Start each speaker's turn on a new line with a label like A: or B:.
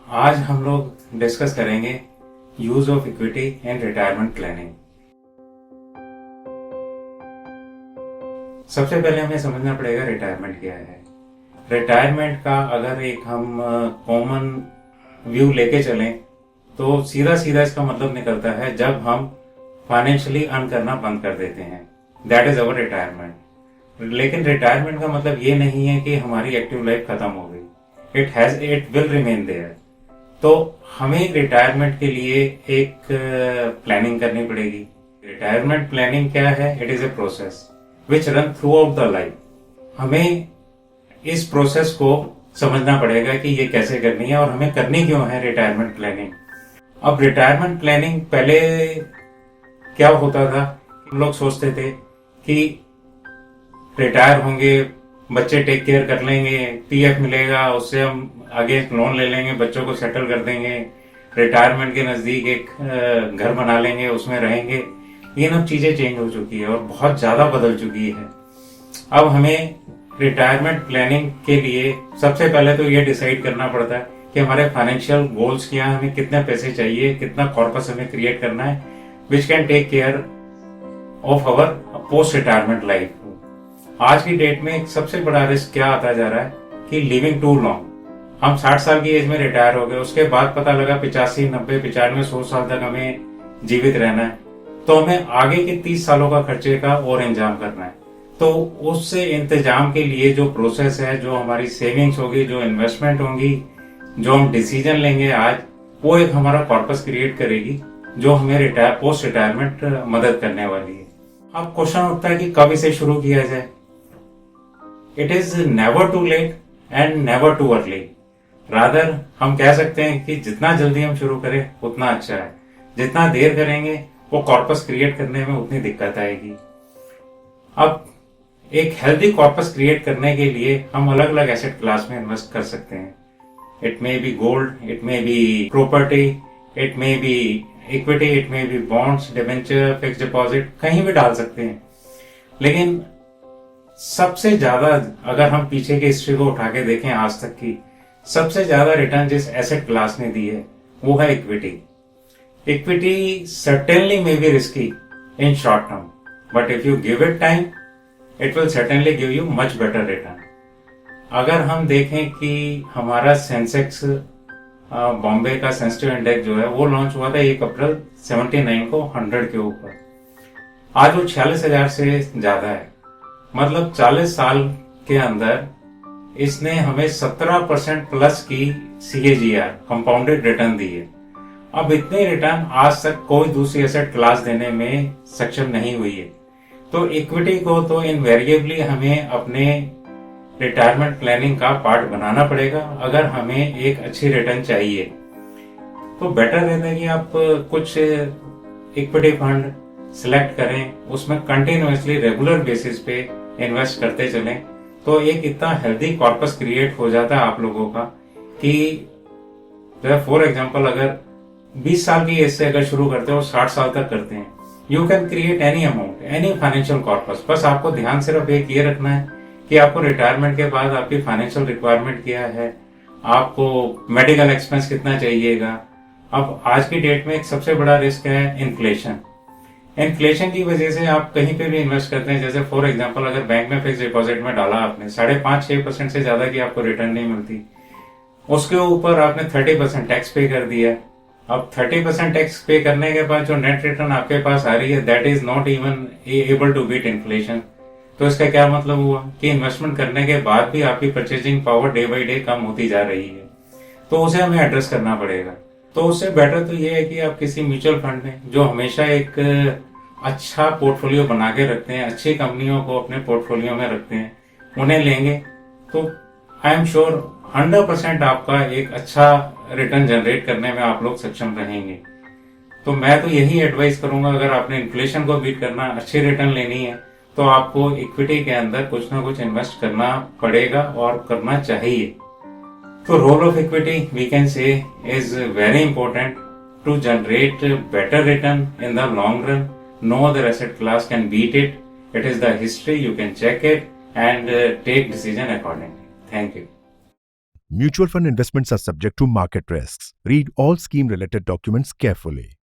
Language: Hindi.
A: आज हम लोग डिस्कस करेंगे use of equity in retirement planning. सबसे पहले हमें समझना पड़ेगा रिटायरमेंट क्या है। रिटायरमेंट का अगर एक हम कॉमन व्यू लेके चलें तो सीधा सीधा इसका मतलब निकलता है जब हम फाइनेंशियली अर्न करना बंद कर देते हैं, दैट इज अवर रिटायरमेंट। लेकिन रिटायरमेंट का मतलब ये नहीं है कि हमारी एक्टिव लाइफ खत्म हो गई। It will remain there. तो हमें रिटायरमेंट के लिए एक प्लानिंग करनी पड़ेगी। रिटायरमेंट प्लानिंग क्या है? It is a process which run through out the life. हमें इस प्रोसेस को समझना पड़ेगा कि ये कैसे करनी है और हमें करनी क्यों है रिटायरमेंट प्लानिंग। अब रिटायरमेंट प्लानिंग पहले क्या होता था, लोग सोचते थे कि रिटायर होंगे, बच्चे टेक केयर कर लेंगे, पीएफ मिलेगा, उससे हम आगे लोन ले लेंगे, बच्चों को सेटल कर देंगे, रिटायरमेंट के नजदीक एक घर बना लेंगे, उसमें रहेंगे। ये अब चीजें चेंज हो चुकी है और बहुत ज्यादा बदल चुकी है। अब हमें रिटायरमेंट प्लानिंग के लिए सबसे पहले तो ये डिसाइड करना पड़ता है कि हमारे फाइनेंशियल गोल्स क्या है, हमें कितने पैसे चाहिए, कितना कॉर्पस हमें क्रिएट करना है which can take care of our post retirement life. आज की डेट में एक सबसे बड़ा रिस्क क्या आता जा रहा है कि लिविंग टू लॉन्ग। हम 60 साल की एज में रिटायर हो गए, उसके बाद पता लगा 85, 90, 95, 100 साल तक हमें जीवित रहना है, तो हमें आगे के 30 सालों का खर्चे का और इंतजाम करना है। तो उससे इंतजाम के लिए जो प्रोसेस है, जो हमारी सेविंग्स होगी, जो इन्वेस्टमेंट होंगी, जो हम डिसीजन लेंगे आज, वो एक हमारा कॉर्पस क्रिएट करेगी जो हमें पोस्ट रिटायरमेंट मदद करने वाली है। अब क्वेश्चन उठता है कि कब इसे शुरू किया जाए। It is never too late and never too early. Rather हम कह सकते हैं कि जितना जल्दी हम शुरू करें उतना अच्छा है। जितना देर करेंगे वो कॉर्पस क्रिएट करने में उतनी दिक्कत आएगी। अब एक हेल्दी कॉर्पस क्रिएट करने के लिए हम अलग अलग एसेट क्लास में इन्वेस्ट कर सकते हैं। It may be gold, it may be property, it may be equity, it may be bonds, debenture, fix deposit, कहीं भी डाल सकते हैं। लेकिन सबसे ज्यादा अगर हम पीछे की हिस्ट्री को उठा के देखें आज तक की, सबसे ज्यादा रिटर्न जिस एसेट क्लास ने दी है वो है equity. Equity certainly may be risky in short term, but if you give it time it will certainly give you much better return. अगर हम देखें कि हमारा सेंसेक्स बॉम्बे का सेंसिटिव इंडेक्स जो है वो लॉन्च हुआ था 1 अप्रैल 79 को 100 के ऊपर। आज वो 46,000 से ज्यादा है। मतलब 40 साल के अंदर इसने हमें 17% प्लस की CAGR कंपाउंडेड रिटर्न दी है। अब इतने रिटर्न आज तक कोई दूसरी एसेट क्लास देने में सक्षम नहीं हुई है। तो इक्विटी को तो इनवेरिएबली हमें अपने रिटायरमेंट प्लानिंग का पार्ट बनाना पड़ेगा अगर हमें एक अच्छी रिटर्न चाहिए। तो बेटर रहता है कि आप कुछ इक्विटी फंड सिलेक्ट करें, उसमें कंटिन्यूअसली रेगुलर बेसिस पे इन्वेस्ट करते चलें, तो एक इतना हेल्दी कॉर्पस क्रिएट हो जाता है आप लोगों का कि फॉर एग्जांपल अगर 20 साल की एज से अगर शुरू करते हो 60 साल तक करते हैं, you can create any amount, any financial corpus. बस आपको ध्यान सिर्फ एक ये रखना है कि आपको रिटायरमेंट के बाद आपकी फाइनेंशियल रिक्वायरमेंट क्या है, आपको मेडिकल एक्सपेंस कितना चाहिएगा। अब आज की डेट में एक सबसे बड़ा रिस्क है इन्फ्लेशन। इन्फ्लेशन की वजह से आप कहीं पे भी इन्वेस्ट करते हैं, जैसे फॉर एग्जांपल अगर बैंक में फिक्स डिपॉजिट में डाला आपने 5.5-6% से ज्यादा की आपको रिटर्न नहीं मिलती, उसके ऊपर आपने 30% टैक्स पे कर दिया। अब 30% टैक्स पे करने के बाद जो नेट रिटर्न आपके पास आ रही है that is not even able to beat inflation. तो इसका क्या मतलब हुआ कि इन्वेस्टमेंट करने के बाद भी आपकी purchasing power day by day कम होती जा रही है। तो उसे हमें एड्रेस करना पड़ेगा। तो उससे बेटर तो ये है कि आप किसी म्यूचुअल फंड में जो हमेशा एक अच्छा पोर्टफोलियो बना के रखते हैं, अच्छी कंपनियों को अपने पोर्टफोलियो में रखते हैं, उन्हें लेंगे तो आई एम श्योर 100% आपका एक अच्छा रिटर्न जनरेट करने में आप लोग सक्षम रहेंगे। तो मैं तो यही एडवाइस करूंगा, अगर आपने इन्फ्लेशन को बीट करना, अच्छी रिटर्न लेनी है, तो आपको इक्विटी के अंदर कुछ ना कुछ इन्वेस्ट करना पड़ेगा और करना चाहिए। तो role of equity we can say is very important to generate better return in the long run. No other asset class can beat it. It is the history. You can check it and take decision accordingly. Thank you.
B: Mutual fund investments are subject to market risks. Read all scheme related documents carefully.